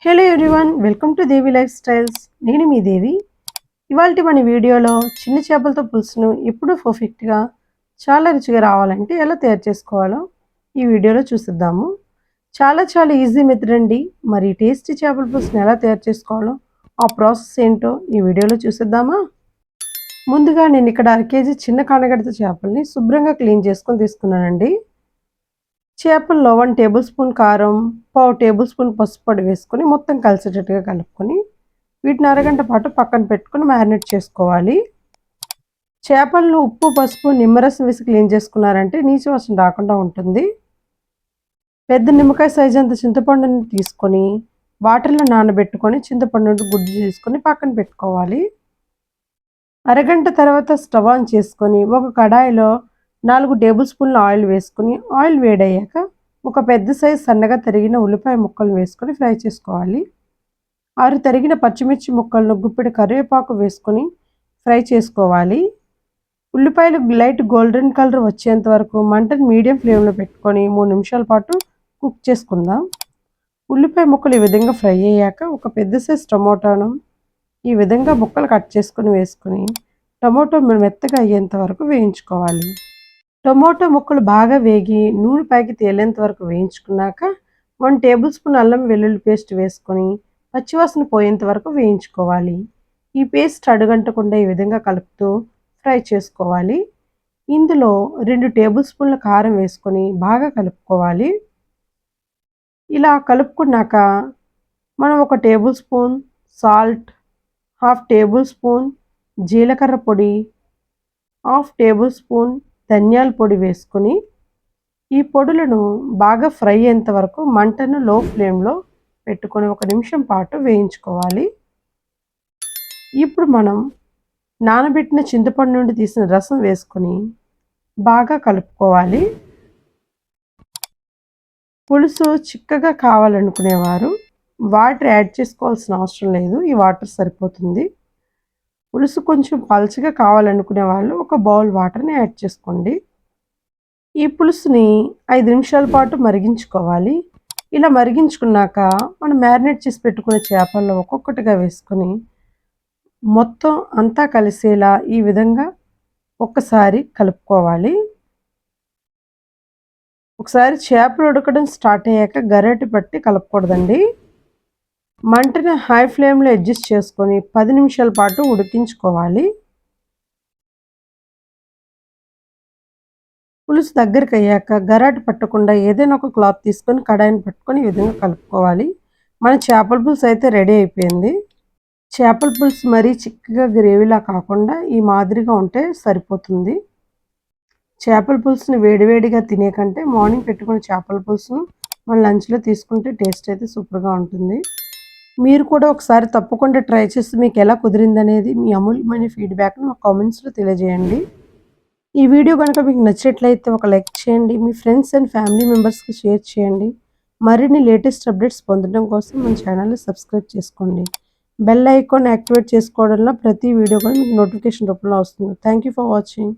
Hello everyone, welcome to Devi life styles. నేను మీ దేవి. ఇవాళ మన వీడియోలో చిన్న చేపలతో పులుసును ఎప్పుడూ పర్ఫెక్ట్గా చాలా రుచిగా రావాలంటే ఎలా తయారు చేసుకోవాలో ఈ వీడియోలో చూసిద్దాము. చాలా ఈజీ మెథడ్ అండి. మరి టేస్టీ చేపల పులుసును ఎలా తయారు చేసుకోవాలో ఆ ప్రాసెస్ ఏంటో ఈ వీడియోలో చూసిద్దామా. ముందుగా నేను ఇక్కడ 1 కేజీ చిన్న కానగడత చేపల్ని శుభ్రంగా క్లీన్ చేసుకొని తీసుకున్నానండి. చేపల్లో 1 టేబుల్ స్పూన్ కారం, పావు టేబుల్ స్పూన్ పసుపు పొడి వేసుకొని మొత్తం కలిసేటట్టుగా కలుపుకొని వీటిని అరగంట పాటు పక్కన పెట్టుకొని మ్యారినేట్ చేసుకోవాలి. చేపలను ఉప్పు, పసుపు, నిమ్మరసం వేసి క్లీన్ చేసుకున్నారంటే నీచు వాసన రాకుండా ఉంటుంది. పెద్ద నిమ్మకాయ సైజ్ అంత చింతపండుని తీసుకొని వాటర్లో నానబెట్టుకొని చింతపండు గుడ్డు తీసుకొని పక్కన పెట్టుకోవాలి. అరగంట తర్వాత స్టవ్ ఆన్ చేసుకొని ఒక కడాయిలో 4 టేబుల్ స్పూన్ల ఆయిల్ వేసుకుని ఆయిల్ వేడయ్యాక ఒక పెద్ద సైజు సన్నగా తరిగిన ఉల్లిపాయ ముక్కలు వేసుకొని ఫ్రై చేసుకోవాలి. 6 తరిగిన పచ్చిమిర్చి ముక్కలను గుప్పెడు కరివేపాకు వేసుకొని ఫ్రై చేసుకోవాలి. ఉల్లిపాయలు లైట్ గోల్డెన్ కలర్ వచ్చేంత వరకు మంటను మీడియం ఫ్లేమ్లో పెట్టుకొని 3 నిమిషాల పాటు కుక్ చేసుకుందాం. ఉల్లిపాయ ముక్కలు ఈ విధంగా ఫ్రై అయ్యాక ఒక పెద్ద సైజు టమోటాను ఈ విధంగా ముక్కలు కట్ చేసుకొని వేసుకొని టమోటో మెత్తగా అయ్యేంత వరకు వేయించుకోవాలి. టొమాటో ముక్కలు బాగా వేగి నూనె పైకి తేలేంత వరకు వేయించుకున్నాక 1 టేబుల్ స్పూన్ అల్లం వెల్లుల్లి పేస్ట్ వేసుకొని పచ్చివాసన పోయేంత వరకు వేయించుకోవాలి. ఈ పేస్ట్ అడుగంటకుండా ఈ విధంగా కలుపుతూ ఫ్రై చేసుకోవాలి. ఇందులో 2 టేబుల్ స్పూన్ల కారం వేసుకొని బాగా కలుపుకోవాలి. ఇలా కలుపుకున్నాక మనం 1 table spoon salt, 1/2 table spoon జీలకర్ర పొడి, 1/2 టేబుల్ స్పూన్ ధనియాల పొడి వేసుకొని ఈ పొడులను బాగా ఫ్రై అయ్యేంత వరకు మంటను లో ఫ్లేమ్లో పెట్టుకొని 1 నిమిషం పాటు వేయించుకోవాలి. ఇప్పుడు మనం నానబెట్టిన చింతపండు నుండి తీసిన రసం వేసుకొని బాగా కలుపుకోవాలి. పులుసు చిక్కగా కావాలనుకునేవారు వాటర్ యాడ్ చేసుకోవాల్సిన అవసరం లేదు, ఈ వాటర్ సరిపోతుంది. పులుసు కొంచెం పల్చగా కావాలనుకునే వాళ్ళు ఒక బౌల్ వాటర్ని యాడ్ చేసుకోండి. ఈ పులుసుని 5 నిమిషాల పాటు మరిగించుకోవాలి. ఇలా మరిగించుకున్నాక మనం మ్యారినేట్ చేసి పెట్టుకున్న చేపల్లో ఒక్కొక్కటిగా వేసుకొని మొత్తం అంతా కలిసేలా ఈ విధంగా ఒక్కసారి కలుపుకోవాలి. ఒకసారి చేపలు ఉడకడం స్టార్ట్ అయ్యాక గరిటె పట్టి కలపకూడదండి. మంటని హై ఫ్లేమ్లో అడ్జస్ట్ చేసుకొని 10 నిమిషాల పాటు ఉడికించుకోవాలి. పులుసు దగ్గరికి అయ్యాక గరాటు పట్టకుండా ఏదైనా ఒక క్లాత్ తీసుకొని కడాయిని పట్టుకొని ఈ విధంగా కలుపుకోవాలి. మన చేపల పులుసు అయితే రెడీ అయిపోయింది. చేపల పులుసు మరీ చిక్కగా గ్రేవీలా కాకుండా ఈ మాదిరిగా ఉంటే సరిపోతుంది. చేపల పులుసుని వేడివేడిగా తినే కంటే మార్నింగ్ పెట్టుకున్న చేపల పులుసును మన లంచ్లో తీసుకుంటే టేస్ట్ అయితే సూపర్గా ఉంటుంది. మీరు కూడా ఒకసారి తప్పకుండా ట్రై చేసి మీకు ఎలా కుదిరిందనేది మీ అమూల్యమైన ఫీడ్బ్యాక్ను మా కామెంట్స్లో తెలియజేయండి. ఈ వీడియో కనుక మీకు నచ్చినట్లయితే ఒక లైక్ చేయండి, మీ ఫ్రెండ్స్ అండ్ ఫ్యామిలీ మెంబర్స్కి షేర్ చేయండి. మరిన్ని లేటెస్ట్ అప్డేట్స్ పొందడం కోసం మన ఛానల్ని సబ్స్క్రైబ్ చేసుకోండి. బెల్ ఐకాన్ యాక్టివేట్ చేసుకోవడం వల్ల ప్రతి వీడియో కూడా మీకు నోటిఫికేషన్ రూపంలో వస్తుంది. Thank you for watching.